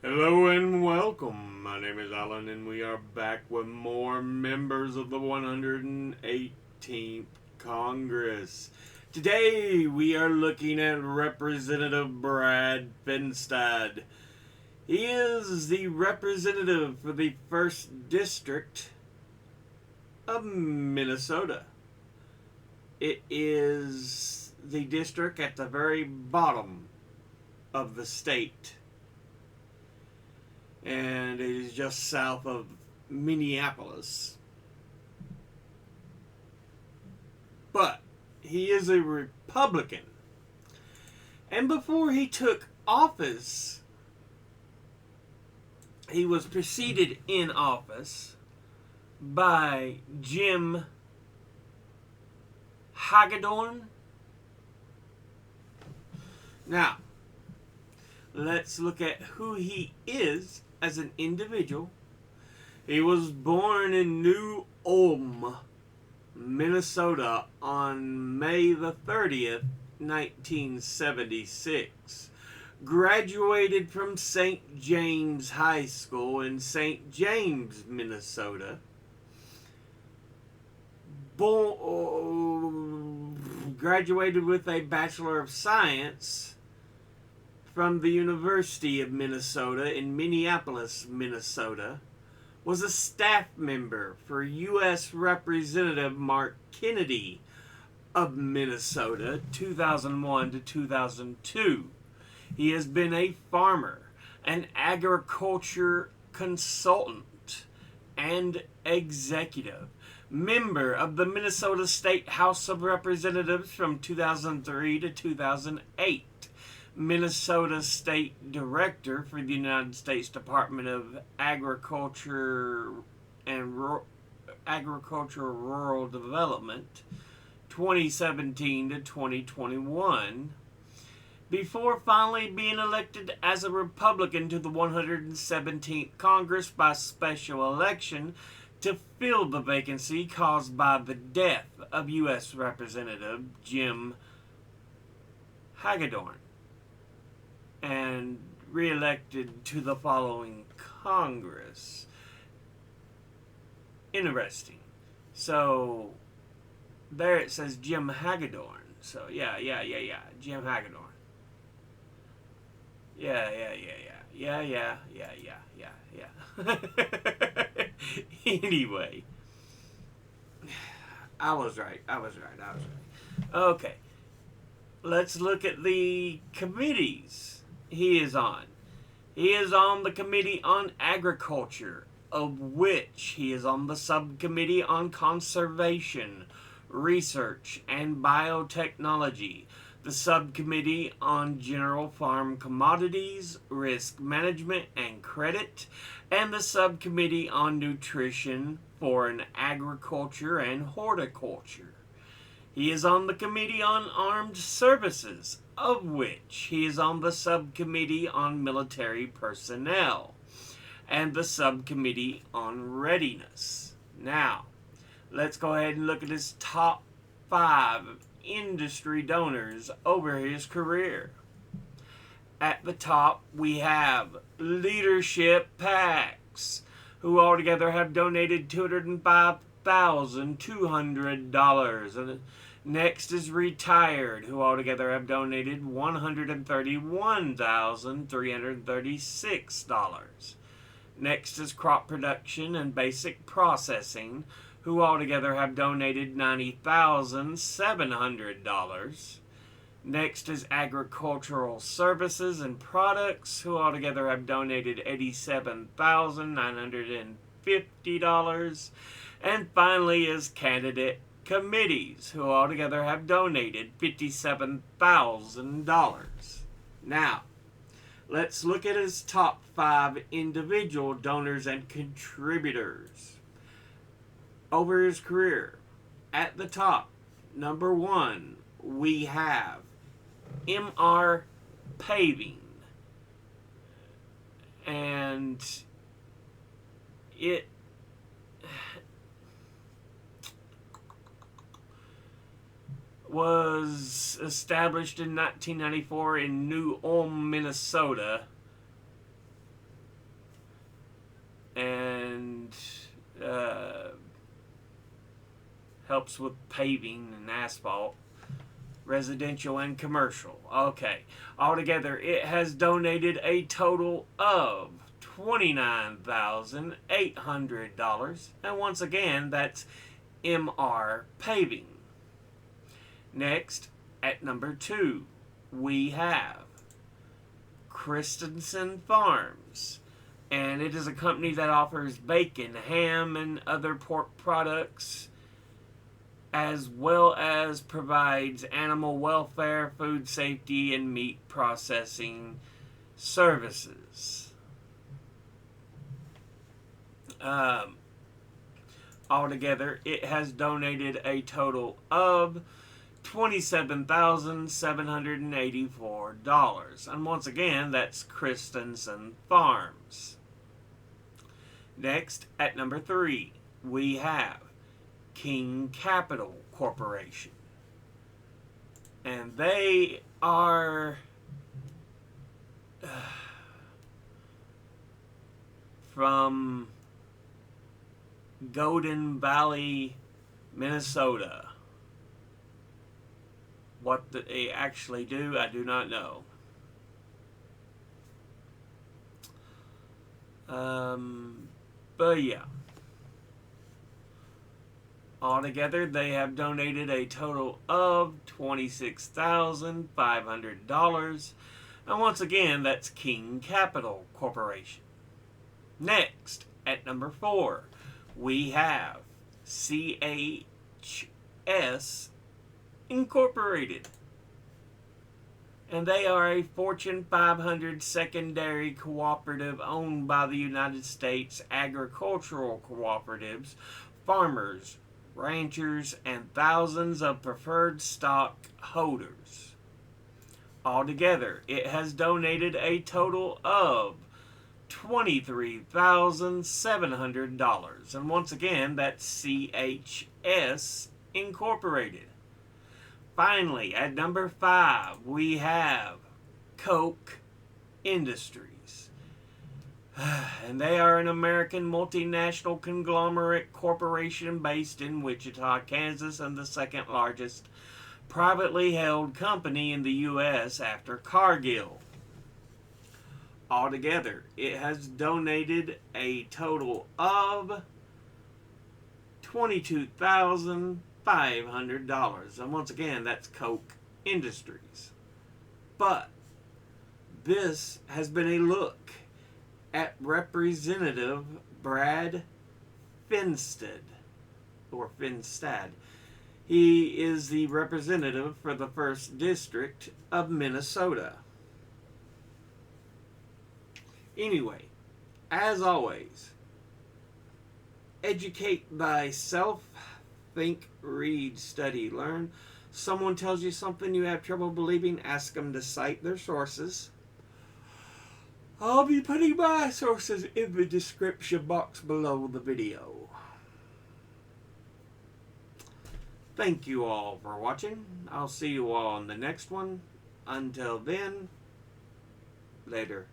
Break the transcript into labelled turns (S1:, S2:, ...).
S1: Hello and welcome. My name is Alan, and we are back with more members of the 118th Congress. Today we are looking at Representative Brad Finstad. He is the representative for the 1st District of Minnesota. It is the district at the very bottom of the state, and it is just south of Minneapolis. But he is a Republican. And before he took office, he was preceded in office by Jim Hagedorn. Now, let's look at who he is as an individual. He was born in New Ulm, Minnesota on May the 30th, 1976. Graduated from St. James High School in St. James, Minnesota. Graduated with a Bachelor of Science from the University of Minnesota in Minneapolis, Minnesota. Was a staff member for U.S. Representative Mark Kennedy of Minnesota, 2001 to 2002. He has been a farmer, an agriculture consultant, and executive. Member of the Minnesota State House of Representatives from 2003 to 2008. Minnesota State Director for the United States Department of Agriculture and Rural Development, 2017 to 2021, before finally being elected as a Republican to the 117th Congress by special election to fill the vacancy caused by the death of U.S. Representative Jim Hagedorn, and re-elected to the following Congress. Interesting. So, there it says Jim Hagedorn. So, yeah. Jim Hagedorn. Yeah. Anyway. I was right. Okay. Let's look at the committees he is on. He is on the Committee on Agriculture, of which he is on the Subcommittee on Conservation, Research, and Biotechnology, the Subcommittee on General Farm Commodities, Risk Management, and Credit, and the Subcommittee on Nutrition, Foreign Agriculture, and Horticulture. He is on the Committee on Armed Services, of which he is on the Subcommittee on Military Personnel and the Subcommittee on Readiness. Now, let's go ahead and look at his top 5 industry donors over his career. At the top, we have Leadership PACs, who altogether have donated $205,200. And next is Retired, who altogether have donated $131,336. Next is Crop Production and Basic Processing, who altogether have donated $90,700. Next is Agricultural Services and Products, who altogether have donated $87,950. And finally is Candidate Committees, who altogether have donated $57,000. Now, let's look at his top 5 individual donors and contributors over his career. At the top, number 1, we have M.R. Paving. And it was established in 1994 in New Ulm, Minnesota. and helps with paving and asphalt, residential and commercial. Okay, altogether it has donated a total of $29,800, and once again that's MR Paving. Next, at number 2, we have Christensen Farms, and it is a company that offers bacon, ham, and other pork products, as well as provides animal welfare, food safety, and meat processing services. Altogether, it has donated a total of $27,784. And once again, that's Christensen Farms. Next, at number 3, we have King Capital Corporation. And they are from Golden Valley, Minnesota. What they actually do, I do not know. But yeah. Altogether, they have donated a total of $26,500. And once again, that's King Capital Corporation. Next, at number 4, we have CHS Incorporated. And they are a Fortune 500 secondary cooperative owned by the United States agricultural cooperatives, farmers, ranchers, and thousands of preferred stock holders. Altogether, it has donated a total of $23,700. And once again, that's CHS Incorporated. Finally, at number 5, we have Koch Industries. And they are an American multinational conglomerate corporation based in Wichita, Kansas, and the second largest privately held company in the U.S. after Cargill. Altogether, it has donated a total of $22,500. And once again, that's Koch Industries. But this has been a look at Representative Brad Finstad, or Finstad. He is the representative for the 1st District of Minnesota. Anyway, as always, educate thyself, think, read, study, learn. Someone tells you something you have trouble believing, ask them to cite their sources. I'll be putting my sources in the description box below the video. Thank you all for watching. I'll see you all in the next one. Until then, later.